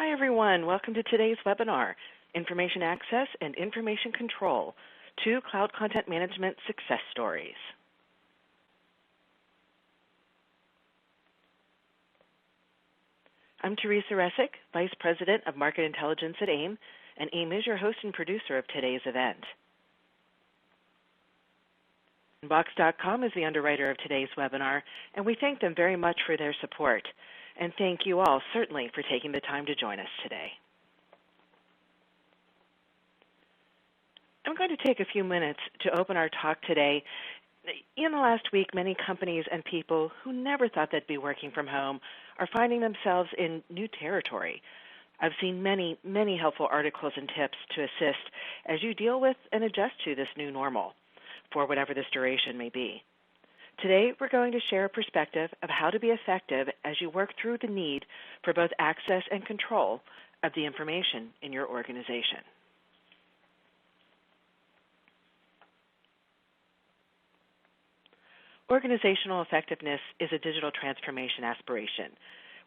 Hi, everyone. Welcome to today's webinar, Information Access and Information Control, 2 Cloud Content Management Success Stories. I'm Teresa Resick, Vice President of Market Intelligence at AIIM, and AIIM is your host and producer of today's event. Box.com is the underwriter of today's webinar, and we thank them very much for their support. And thank you all, certainly, for taking the time to join us today. I'm going to take a few minutes to open our talk today. In the last week, many companies and people who never thought they'd be working from home are finding themselves in new territory. I've seen many, many helpful articles and tips to assist as you deal with and adjust to this new normal, for whatever this duration may be. Today, we're going to share a perspective of how to be effective as you work through the need for both access and control of the information in your organization. Organizational effectiveness is a digital transformation aspiration.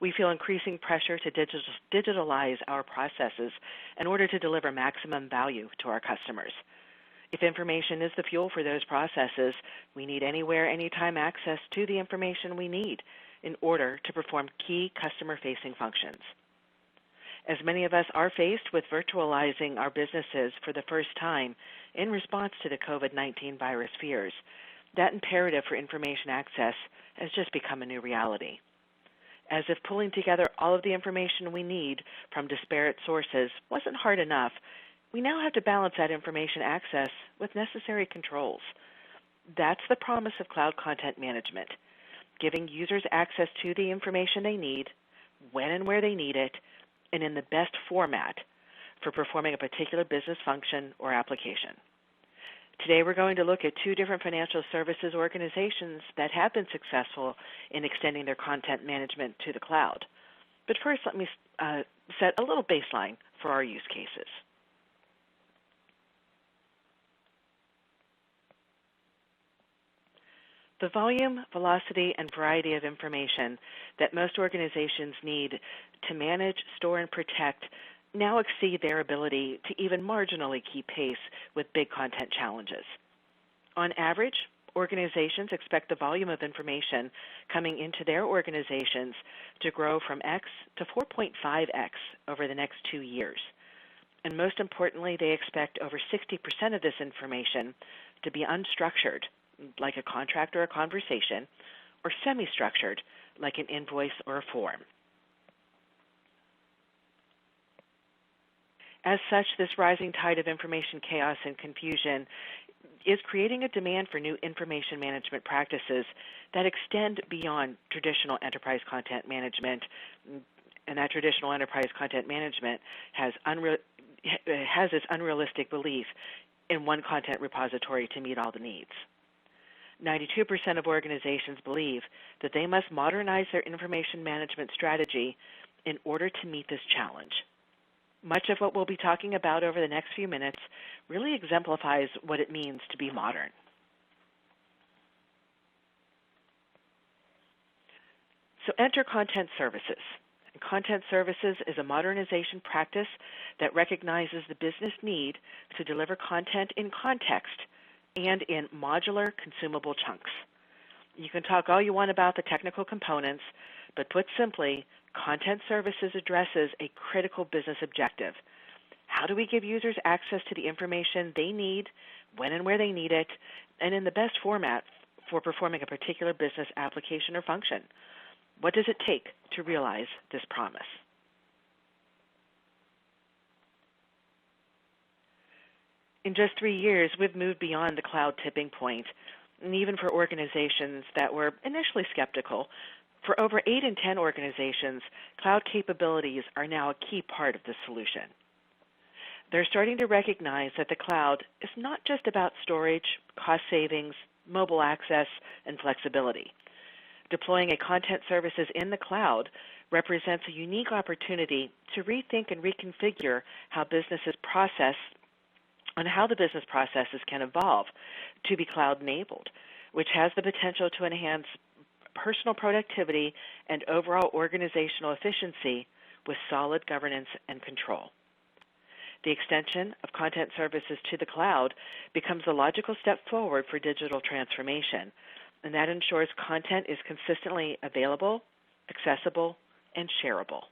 We feel increasing pressure to digitalize our processes in order to deliver maximum value to our customers. If information is the fuel for those processes, we need anywhere, anytime access to the information we need in order to perform key customer-facing functions. As many of us are faced with virtualizing our businesses for the first time in response to the COVID-19 virus fears, that imperative for information access has just become a new reality. As if pulling together all of the information we need from disparate sources wasn't hard enough, we now have to balance that information access with necessary controls. That's the promise of cloud content management, giving users access to the information they need, when and where they need it, and in the best format for performing a particular business function or application. Today we're going to look at 2 different financial services organizations that have been successful in extending their content management to the cloud. But first, let me set a little baseline for our use cases. The volume, velocity, and variety of information that most organizations need to manage, store, and protect now exceed their ability to even marginally keep pace with big content challenges. On average, organizations expect the volume of information coming into their organizations to grow from X to 4.5X over the next 2 years. And most importantly, they expect over 60% of this information to be unstructured, like a contract or a conversation, or semi-structured, like an invoice or a form. As such, this rising tide of information chaos and confusion is creating a demand for new information management practices that extend beyond traditional enterprise content management, and that traditional enterprise content management has this unrealistic belief in one content repository to meet all the needs. 92% of organizations believe that they must modernize their information management strategy in order to meet this challenge. Much of what we'll be talking about over the next few minutes really exemplifies what it means to be modern. So enter content services. Content services is a modernization practice that recognizes the business need to deliver content in context and in modular, consumable chunks. You can talk all you want about the technical components, but put simply, content services addresses a critical business objective. How do we give users access to the information they need, when and where they need it, and in the best format for performing a particular business application or function? What does it take to realize this promise? In just 3 years, we've moved beyond the cloud tipping point, and even for organizations that were initially skeptical, for over 8 in 10 organizations, cloud capabilities are now a key part of the solution. They're starting to recognize that the cloud is not just about storage, cost savings, mobile access, and flexibility. Deploying a content services in the cloud represents a unique opportunity to rethink and reconfigure how businesses process and how the business processes can evolve to be cloud-enabled, which has the potential to enhance personal productivity and overall organizational efficiency with solid governance and control. The extension of content services to the cloud becomes a logical step forward for digital transformation, and that ensures content is consistently available, accessible, and shareable.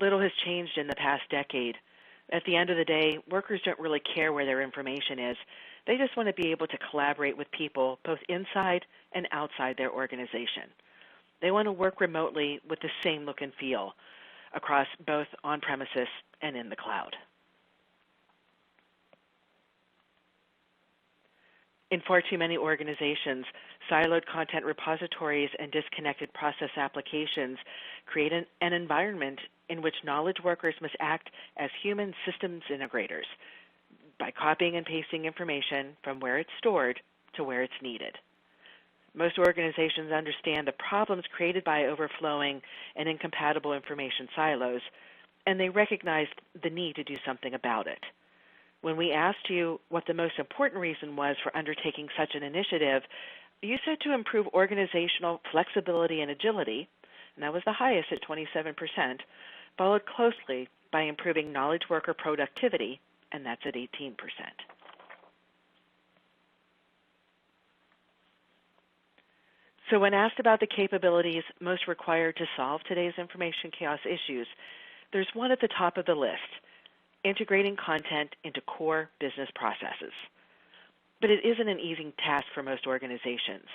Little has changed in the past decade. At the end of the day, workers don't really care where their information is. They just want to be able to collaborate with people both inside and outside their organization. They want to work remotely with the same look and feel across both on-premises and in the cloud. In far too many organizations, siloed content repositories and disconnected process applications create an environment in which knowledge workers must act as human systems integrators by copying and pasting information from where it's stored to where it's needed. Most organizations understand the problems created by overflowing and incompatible information silos, and they recognize the need to do something about it. When we asked you what the most important reason was for undertaking such an initiative, you said to improve organizational flexibility and agility, and that was the highest at 27%, followed closely by improving knowledge worker productivity, and that's at 18%. So when asked about the capabilities most required to solve today's information chaos issues, there's one at the top of the list: integrating content into core business processes. But it isn't an easy task for most organizations.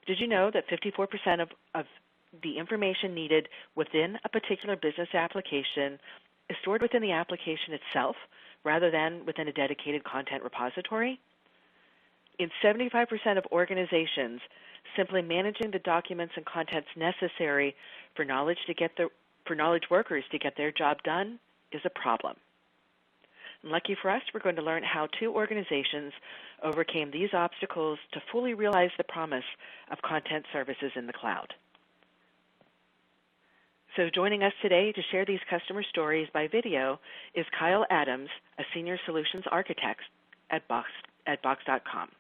Did you know that 54% of the information needed within a particular business application is stored within the application itself rather than within a dedicated content repository? In 75% of organizations, simply managing the documents and contents necessary for knowledge workers to get their job done is a problem. And lucky for us, we're going to learn how 2 organizations overcame these obstacles to fully realize the promise of content services in the cloud. So joining us today to share these customer stories by video is Kyle Adams, a Senior Solutions Architect at Box.com.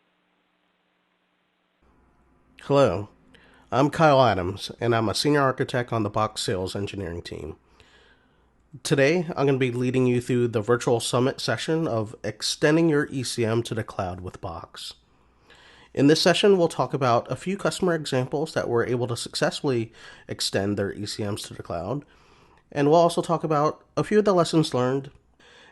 Hello, I'm Kyle Adams, and I'm a Senior Architect on the Box Sales Engineering team. Today, I'm going to be leading you through the virtual summit session of extending your ECM to the cloud with Box. In this session, we'll talk about a few customer examples that were able to successfully extend their ECMs to the cloud, and we'll also talk about a few of the lessons learned.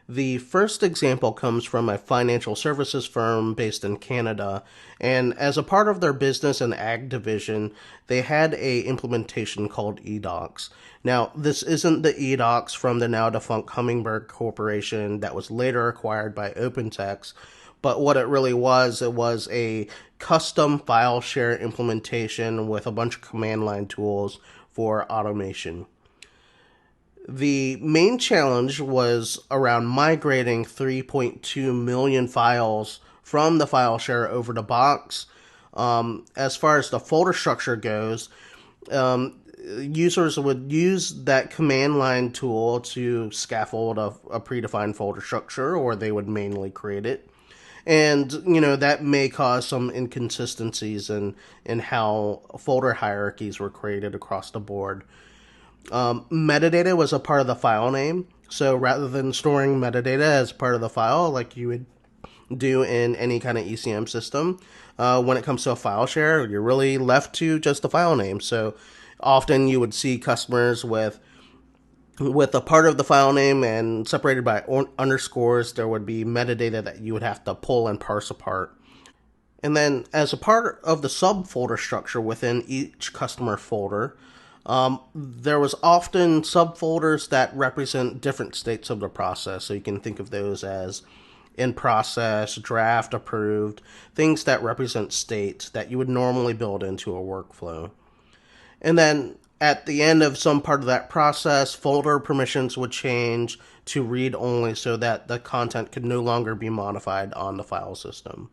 The first example comes from a financial services firm based in Canada, and as a part of their business and ag division, they had a implementation called eDocs. Now, this isn't the eDocs from the now defunct Hummingbird Corporation that was later acquired by OpenText, but what it really was, it was a custom file share implementation with a bunch of command line tools for automation. The main challenge was around migrating 3.2 million files from the file share over to Box. As far as the folder structure goes, users would use that command line tool to scaffold a predefined folder structure, or they would manually create it. And, that may cause some inconsistencies in how folder hierarchies were created across the board. Metadata was a part of the file name, so rather than storing metadata as part of the file like you would do in any kind of ECM system, when it comes to a file share, you're really left to just the file name. So often you would see customers with a part of the file name, and separated by underscores, there would be metadata that you would have to pull and parse apart. And then as a part of the subfolder structure within each customer folder, there was often subfolders that represent different states of the process. So you can think of those as in process, draft, approved, things that represent states that you would normally build into a workflow. And then at the end of some part of that process, folder permissions would change to read only so that the content could no longer be modified on the file system.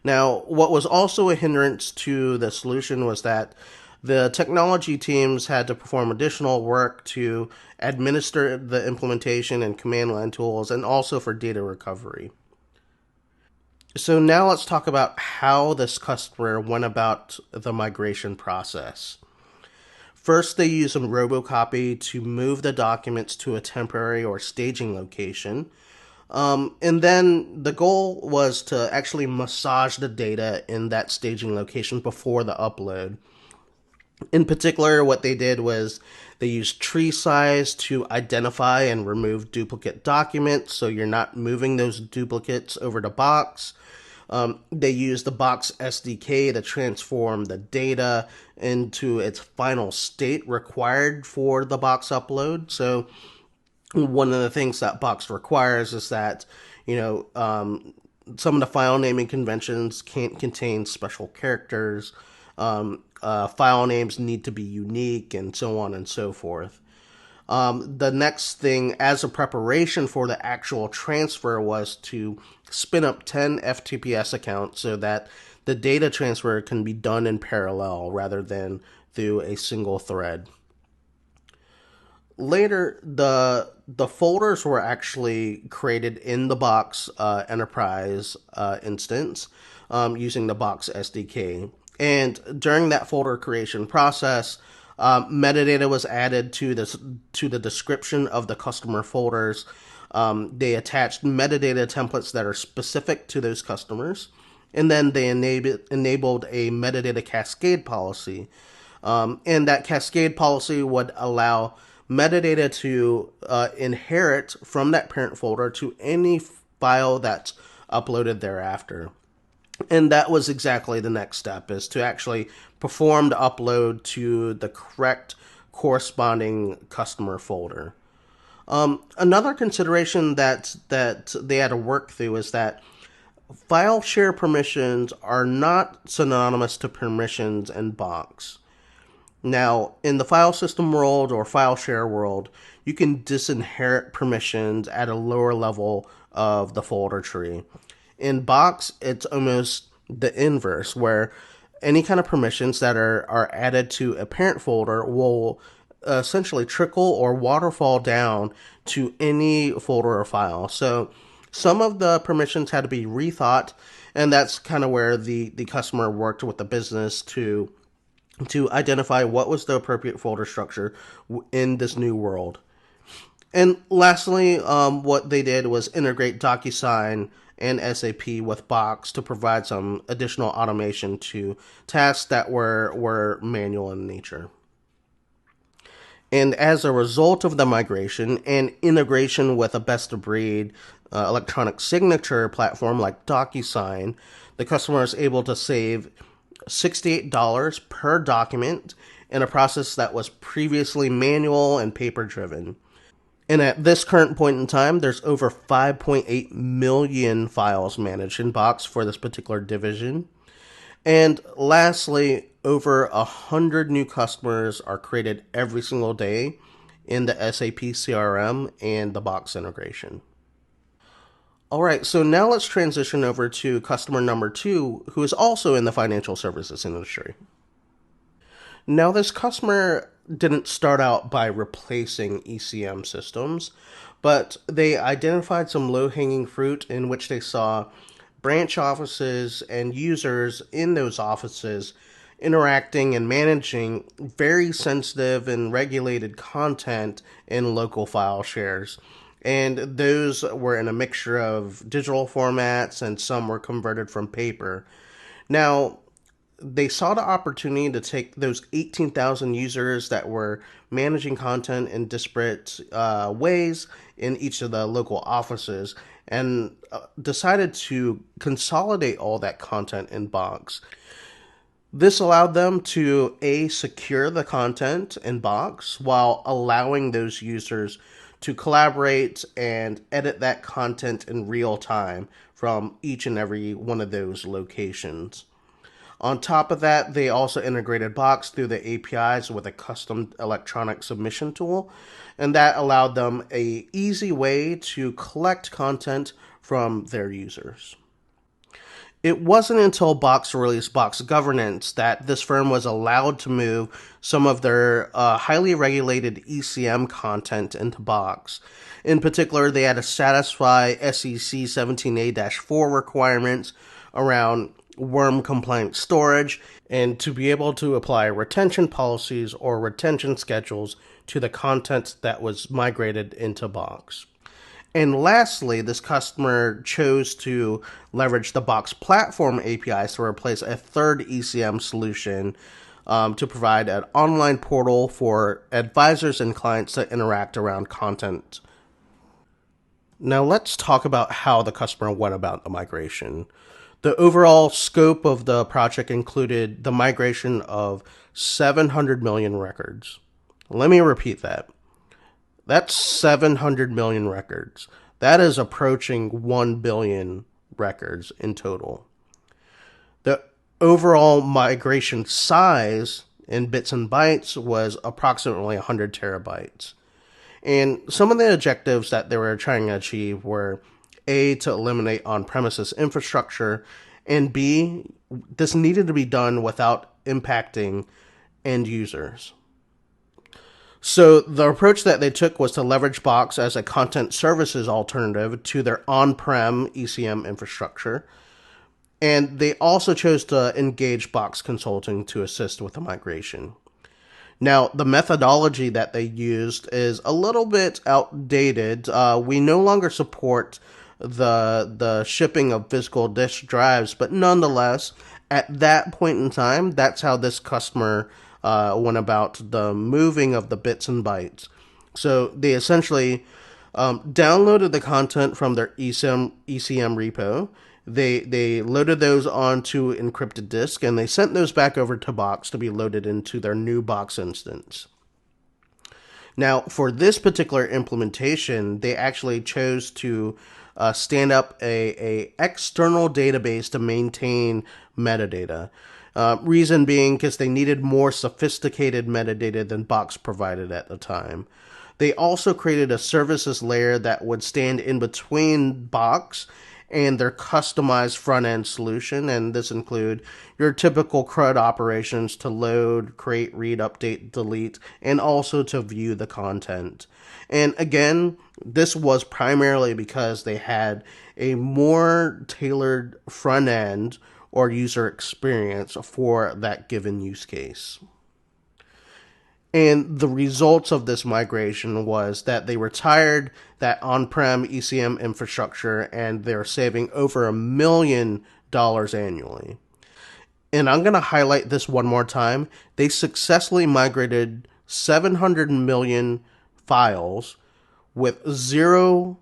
Now, what was also a hindrance to the solution was that the technology teams had to perform additional work to administer the implementation and command line tools, and also for data recovery. So now let's talk about how this customer went about the migration process. First, they use a robocopy to move the documents to a temporary or staging location. And then the goal was to actually massage the data in that staging location before the upload. In particular, what they did was they used tree size to identify and remove duplicate documents, so you're not moving those duplicates over to Box. They used the Box SDK to transform the data into its final state required for the Box upload. So one of the things that Box requires is that, you know, some of the file naming conventions can't contain special characters. File names need to be unique, and so on and so forth. The next thing, as a preparation for the actual transfer, was to spin up 10 FTPS accounts so that the data transfer can be done in parallel rather than through a single thread. Later, the folders were actually created in the Box Enterprise instance using the Box SDK. And during that folder creation process, metadata was added to the description of the customer folders. They attached metadata templates that are specific to those customers, and then they enabled a metadata cascade policy. And that cascade policy would allow metadata to inherit from that parent folder to any file that's uploaded thereafter. And that was exactly the next step, is to actually perform the upload to the correct corresponding customer folder. Another consideration that they had to work through is that file share permissions are not synonymous to permissions in Box. Now, in the file system world or file share world, you can disinherit permissions at a lower level of the folder tree. In Box, it's almost the inverse, where any kind of permissions that are added to a parent folder will essentially trickle or waterfall down to any folder or file. So some of the permissions had to be rethought, and that's kind of where the customer worked with the business to identify what was the appropriate folder structure in this new world. And lastly, what they did was integrate DocuSign and SAP with Box to provide some additional automation to tasks that were manual in nature. And as a result of the migration and integration with a best-of-breed electronic signature platform like DocuSign, the customer is able to save $68 per document in a process that was previously manual and paper-driven. And at this current point in time, there's over 5.8 million files managed in Box for this particular division. And lastly, over 100 new customers are created every single day in the SAP CRM and the Box integration. All right, so now let's transition over to customer number 2, who is also in the financial services industry. Now, this customer didn't start out by replacing ECM systems, but they identified some low-hanging fruit in which they saw branch offices and users in those offices interacting and managing very sensitive and regulated content in local file shares. And those were in a mixture of digital formats, and some were converted from paper. Now, they saw the opportunity to take those 18,000 users that were managing content in disparate ways in each of the local offices, and decided to consolidate all that content in Box. This allowed them to secure the content in Box while allowing those users to collaborate and edit that content in real time from each and every one of those locations. On top of that, they also integrated Box through the APIs with a custom electronic submission tool, and that allowed them an easy way to collect content from their users. It wasn't until Box released Box Governance that this firm was allowed to move some of their highly regulated ECM content into Box. In particular, they had to satisfy SEC 17A-4 requirements around worm compliant storage and to be able to apply retention policies or retention schedules to the content that was migrated into Box. And lastly, this customer chose to leverage the Box Platform APIs to replace a third ECM solution to provide an online portal for advisors and clients to interact around content. Now let's talk about how the customer went about the migration. The overall scope of the project included the migration of 700 million records. Let me repeat that. That's 700 million records. That is approaching 1 billion records in total. The overall migration size in bits and bytes was approximately 100 terabytes. And some of the objectives that they were trying to achieve were A, to eliminate on-premises infrastructure, and B, this needed to be done without impacting end users. So the approach that they took was to leverage Box as a content services alternative to their on-prem ECM infrastructure. And they also chose to engage Box Consulting to assist with the migration. Now, the methodology that they used is a little bit outdated. We no longer support the shipping of physical disk drives, but nonetheless, at that point in time, that's how this customer went about the moving of the bits and bytes. So they essentially downloaded the content from their ECM repo. They loaded those onto encrypted disk, and they sent those back over to Box to be loaded into their new Box instance. Now, for this particular implementation, they actually chose to stand up a external database to maintain metadata. Reason being because they needed more sophisticated metadata than Box provided at the time. They also created a services layer that would stand in between Box and their customized front-end solution, and this include your typical CRUD operations to load, create, read, update, delete, and also to view the content. And again, this was primarily because they had a more tailored front-end or user experience for that given use case. And the results of this migration was that they retired that on-prem ECM infrastructure, and they're saving over $1 million annually. And I'm going to highlight this one more time. They successfully migrated 700 million files with zero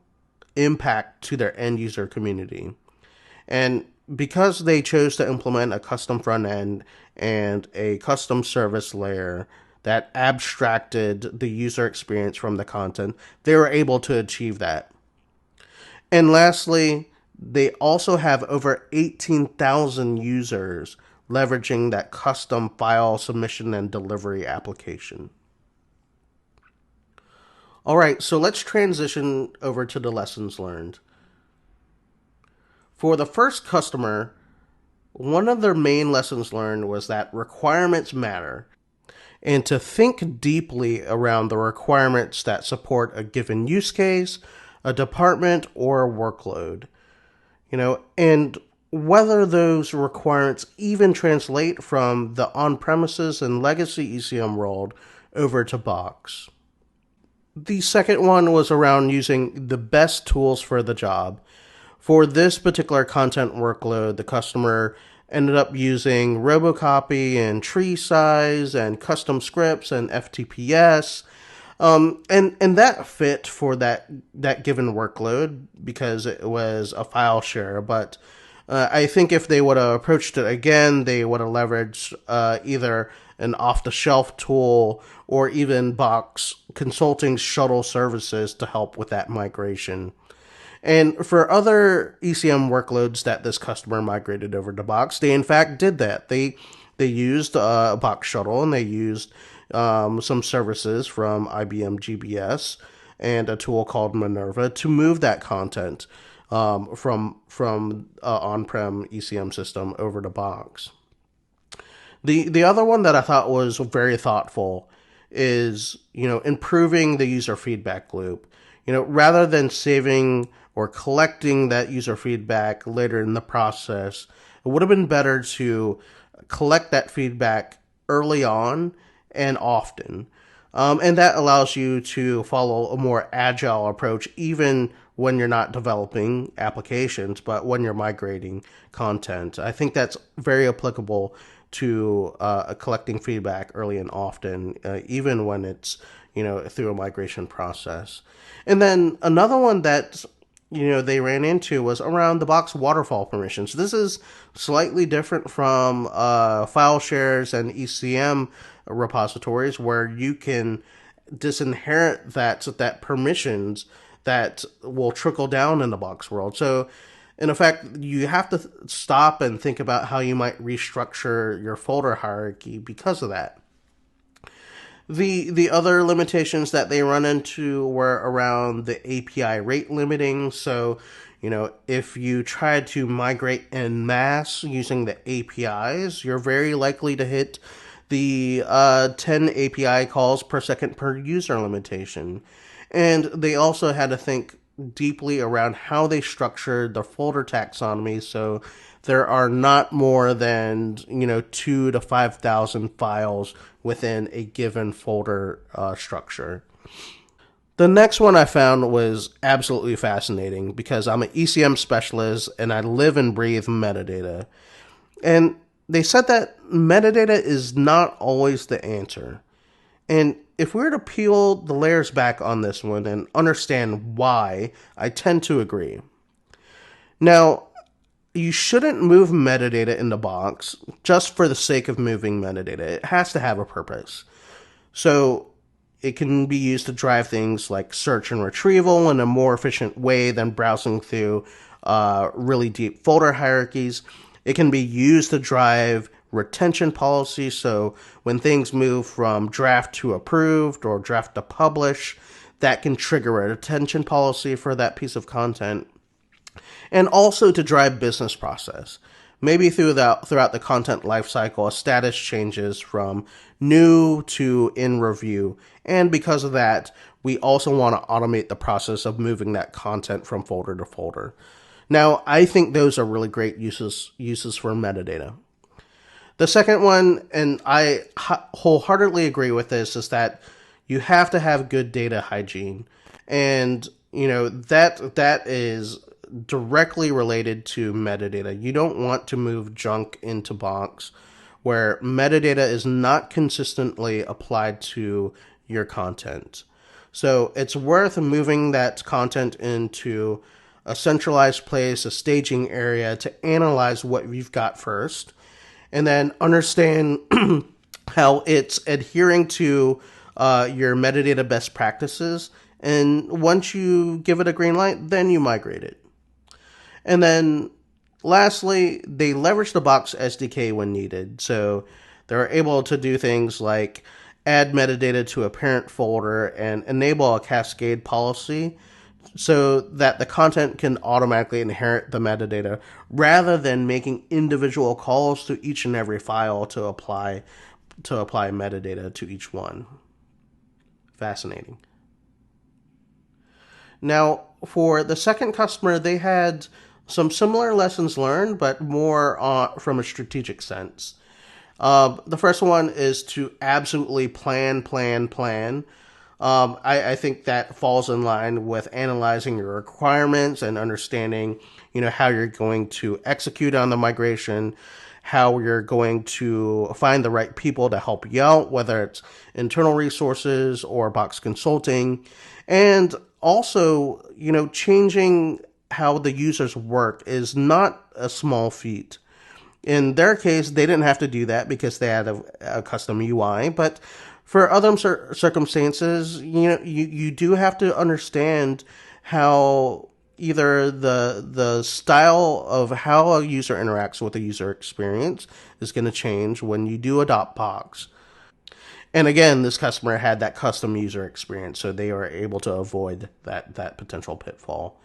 impact to their end user community. And because they chose to implement a custom front end and a custom service layer that abstracted the user experience from the content, they were able to achieve that. And lastly, they also have over 18,000 users leveraging that custom file submission and delivery application. All right, so let's transition over to the lessons learned. For the first customer, one of their main lessons learned was that requirements matter, and to think deeply around the requirements that support a given use case, a department, or a workload. And whether those requirements even translate from the on-premises and legacy ECM world over to Box. The second one was around using the best tools for the job. For this particular content workload, the customer ended up using Robocopy and Tree Size and custom scripts and FTPS. And that fit for that given workload because it was a file share. But I think if they would have approached it again, they would have leveraged either an off-the-shelf tool or even Box Consulting shuttle services to help with that migration. And for other ECM workloads that this customer migrated over to Box, they in fact did that. They used a Box Shuttle, and they used some services from IBM GBS and a tool called Minerva to move that content. from on-prem ECM system over to Box. The other one that I thought was very thoughtful is, improving the user feedback loop. Rather than saving or collecting that user feedback later in the process, it would have been better to collect that feedback early on and often. And that allows you to follow a more agile approach, even when you're not developing applications, but when you're migrating content. I think that's very applicable to collecting feedback early and often, even when it's through a migration process. And then another one that they ran into was around the Box waterfall permissions. This is slightly different from file shares and ECM repositories, where you can disinherit that permissions that will trickle down in the Box world. So in effect, you have to stop and think about how you might restructure your folder hierarchy because of that. The other limitations that they run into were around the API rate limiting. So, if you try to migrate en masse using the APIs, you're very likely to hit the 10 API calls per second per user limitation. And they also had to think deeply around how they structured the folder taxonomy, so there are not more than 2 to 5,000 files within a given folder structure. The next one I found was absolutely fascinating because I'm an ECM specialist and I live and breathe metadata. And they said that metadata is not always the answer. And if we were to peel the layers back on this one and understand why, I tend to agree. Now, you shouldn't move metadata in the Box just for the sake of moving metadata. It has to have a purpose. So it can be used to drive things like search and retrieval in a more efficient way than browsing through really deep folder hierarchies. It can be used to drive retention policy. So when things move from draft to approved or draft to publish, that can trigger a retention policy for that piece of content. And also to drive business process. Maybe throughout the content lifecycle, a status changes from new to in review. And because of that, we also want to automate the process of moving that content from folder to folder. Now, I think those are really great uses for metadata. The second one, and I wholeheartedly agree with this, is that you have to have good data hygiene. And, that is directly related to metadata. You don't want to move junk into Box where metadata is not consistently applied to your content. So it's worth moving that content into a centralized place, a staging area, to analyze what you've got first, and then understand how it's adhering to your metadata best practices. And once you give it a green light, then you migrate it. And then lastly, they leverage the Box SDK when needed. So they're able to do things like add metadata to a parent folder and enable a cascade policy so that the content can automatically inherit the metadata rather than making individual calls to each and every file to apply metadata to each one. Fascinating. Now, for the second customer, they had some similar lessons learned, but more from a strategic sense. The first one is to absolutely plan. I think that falls in line with analyzing your requirements and understanding, how you're going to execute on the migration, how you're going to find the right people to help you out, whether it's internal resources or Box consulting, and also, changing how the users work is not a small feat. In their case, they didn't have to do that because they had a custom UI, but for other circumstances, you do have to understand how either the style of how a user interacts with the user experience is going to change when you do adopt Box. And again, this customer had that custom user experience, so they were able to avoid that potential pitfall.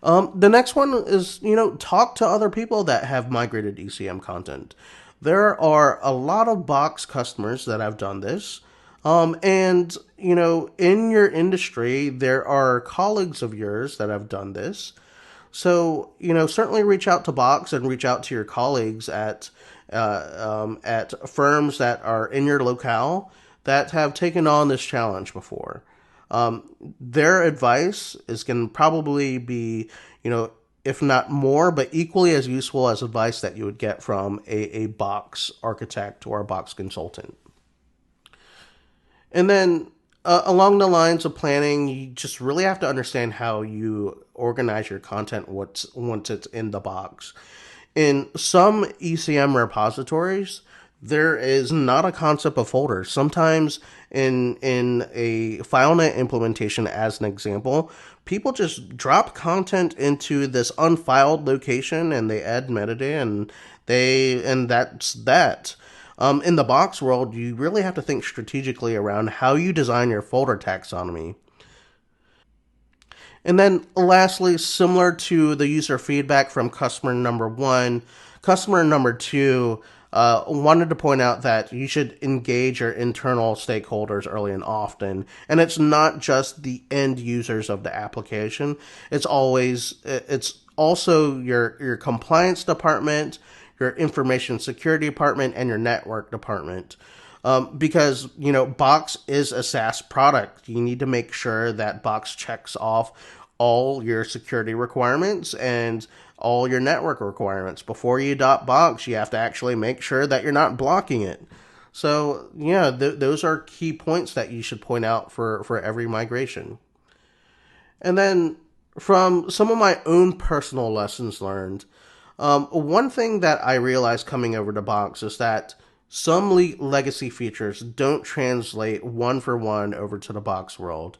The next one is, talk to other people that have migrated ECM content. There are a lot of box customers that have done this. And, in your industry, there are colleagues of yours that have done this. So, certainly reach out to Box and reach out to your colleagues at firms that are in your locale that have taken on this challenge before. Their advice is going to probably be, if not more, but equally as useful as advice that you would get from a box architect or a box consultant. And then along the lines of planning, you just really have to understand how you organize your content once it's in the box. In some ECM repositories, there is not a concept of folders. Sometimes in a FileNet implementation, as an example, people just drop content into this unfiled location and they add metadata and that's that. In the box world, you really have to think strategically around how you design your folder taxonomy. And then lastly, similar to the user feedback from customer number one, customer number two wanted to point out that you should engage your internal stakeholders early and often. And it's not just the end users of the application. It's also your compliance department, your information security department, and your network department. Because, Box is a SaaS product. You need to make sure that Box checks off all your security requirements and all your network requirements. Before you adopt Box, you have to actually make sure that you're not blocking it. So, yeah, those are key points that you should point out for every migration. And then from some of my own personal lessons learned, one thing that I realized coming over to Box is that some legacy features don't translate one for one over to the Box world.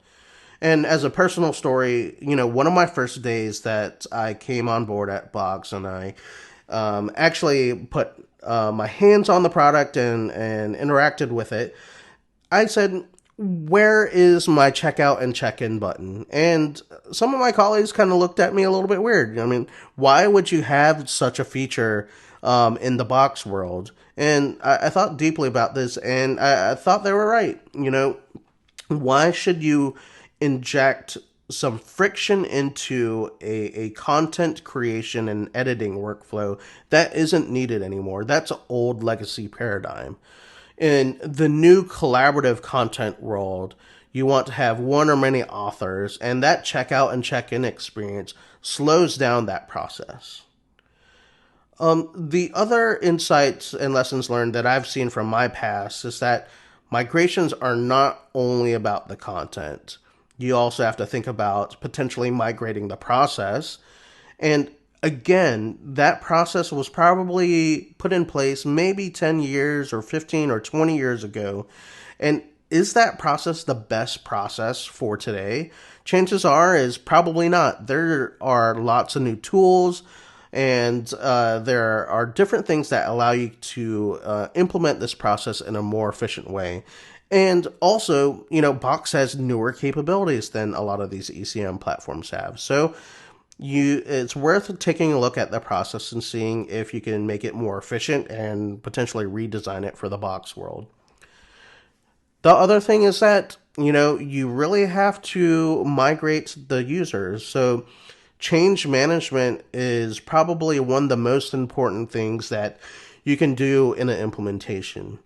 And as a personal story, one of my first days that I came on board at Box and I actually put my hands on the product and interacted with it, I said, where is my checkout and check-in button? And some of my colleagues kind of looked at me a little bit weird. I mean, why would you have such a feature in the Box world? And I thought deeply about this, and I thought they were right. Why should you inject some friction into a content creation and editing workflow that isn't needed anymore? That's an old legacy paradigm. In the new collaborative content world, you want to have one or many authors, and that checkout and check-in experience slows down that process. The other insights and lessons learned that I've seen from my past is that migrations are not only about the content. You also have to think about potentially migrating the process. And again, that process was probably put in place maybe 10 years or 15 or 20 years ago. And is that process the best process for today? Chances are is probably not. There are lots of new tools and there are different things that allow you to implement this process in a more efficient way. And also, Box has newer capabilities than a lot of these ECM platforms have. So it's worth taking a look at the process and seeing if you can make it more efficient and potentially redesign it for the Box world. The other thing is that, you really have to migrate the users. So change management is probably one of the most important things that you can do in an implementation.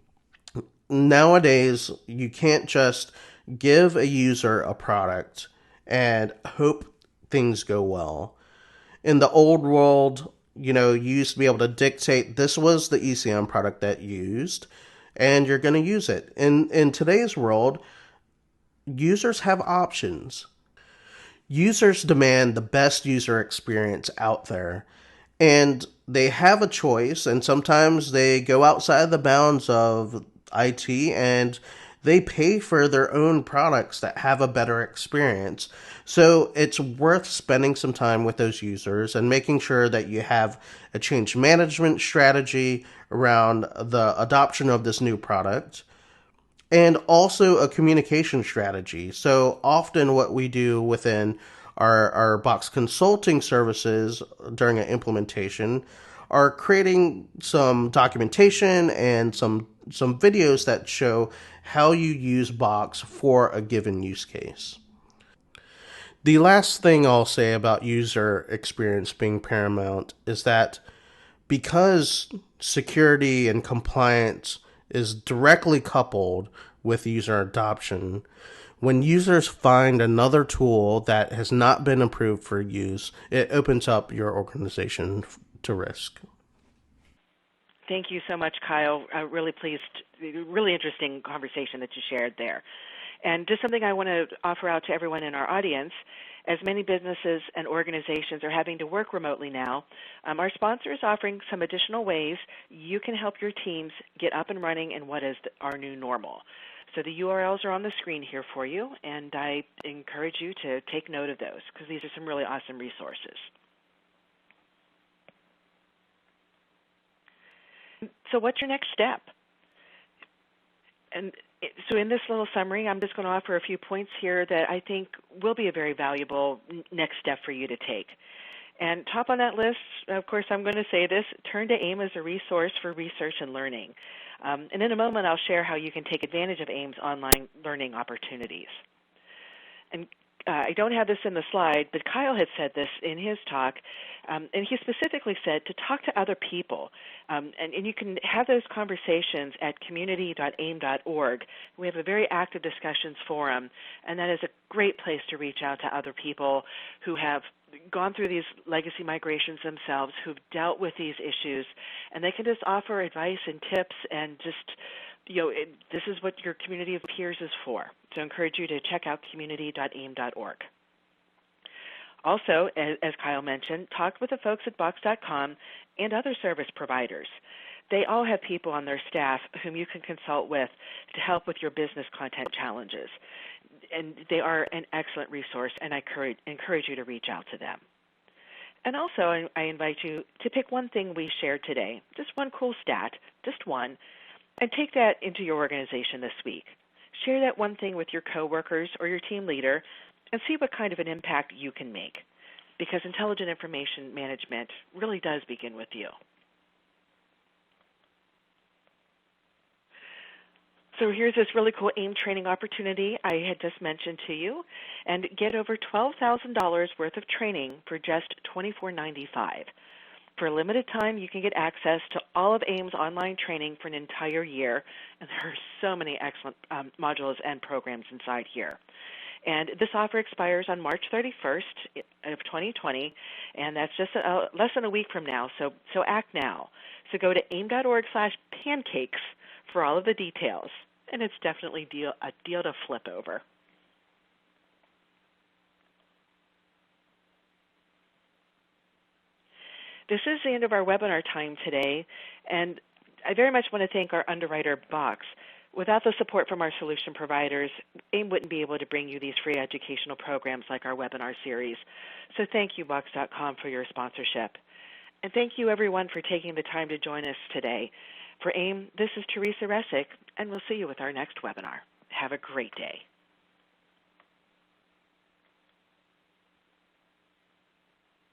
Nowadays, you can't just give a user a product and hope things go well. In the old world, you used to be able to dictate this was the ECM product that you used, and you're going to use it. In today's world, users have options. Users demand the best user experience out there, and they have a choice, and sometimes they go outside the bounds of IT and they pay for their own products that have a better experience. So it's worth spending some time with those users and making sure that you have a change management strategy around the adoption of this new product and also a communication strategy. So often what we do within our Box consulting services during an implementation are creating some documentation and some videos that show how you use Box for a given use case. The last thing I'll say about user experience being paramount is that because security and compliance is directly coupled with user adoption, when users find another tool that has not been approved for use, it opens up your organization to risk. Thank you so much, Kyle. Really pleased, really interesting conversation that you shared there. And just something I want to offer out to everyone in our audience, as many businesses and organizations are having to work remotely now, our sponsor is offering some additional ways you can help your teams get up and running in what is our new normal. So the URLs are on the screen here for you, and I encourage you to take note of those because these are some really awesome resources. So what's your next step? And so in this little summary, I'm just going to offer a few points here that I think will be a very valuable next step for you to take. And top on that list, of course, I'm going to say this, turn to AIM as a resource for research and learning. And in a moment, I'll share how you can take advantage of AIM's online learning opportunities. And I don't have this in the slide, but Kyle had said this in his talk, and he specifically said to talk to other people. And you can have those conversations at community.aim.org. We have a very active discussions forum, and that is a great place to reach out to other people who have gone through these legacy migrations themselves, who've dealt with these issues, and they can just offer advice and tips and just this is what your community of peers is for. So I encourage you to check out community.aim.org. Also, as Kyle mentioned, talk with the folks at Box.com and other service providers. They all have people on their staff whom you can consult with to help with your business content challenges. And they are an excellent resource, and I encourage you to reach out to them. And also, I invite you to pick one thing we shared today, just one cool stat, just one, and take that into your organization this week. Share that one thing with your coworkers or your team leader and see what kind of an impact you can make, because intelligent information management really does begin with you. So here's this really cool AIM training opportunity I had just mentioned to you, and get over $12,000 worth of training for just $24.95. For a limited time, you can get access to all of AIM's online training for an entire year, and there are so many excellent modules and programs inside here. And this offer expires on March 31st of 2020, and that's just less than a week from now, so act now. So go to aim.org/pancakes for all of the details, and it's definitely a deal to flip over. This is the end of our webinar time today, and I very much want to thank our underwriter, Box. Without the support from our solution providers, AIM wouldn't be able to bring you these free educational programs like our webinar series. So thank you, Box.com, for your sponsorship. And thank you, everyone, for taking the time to join us today. For AIM, this is Teresa Resick, and we'll see you with our next webinar. Have a great day.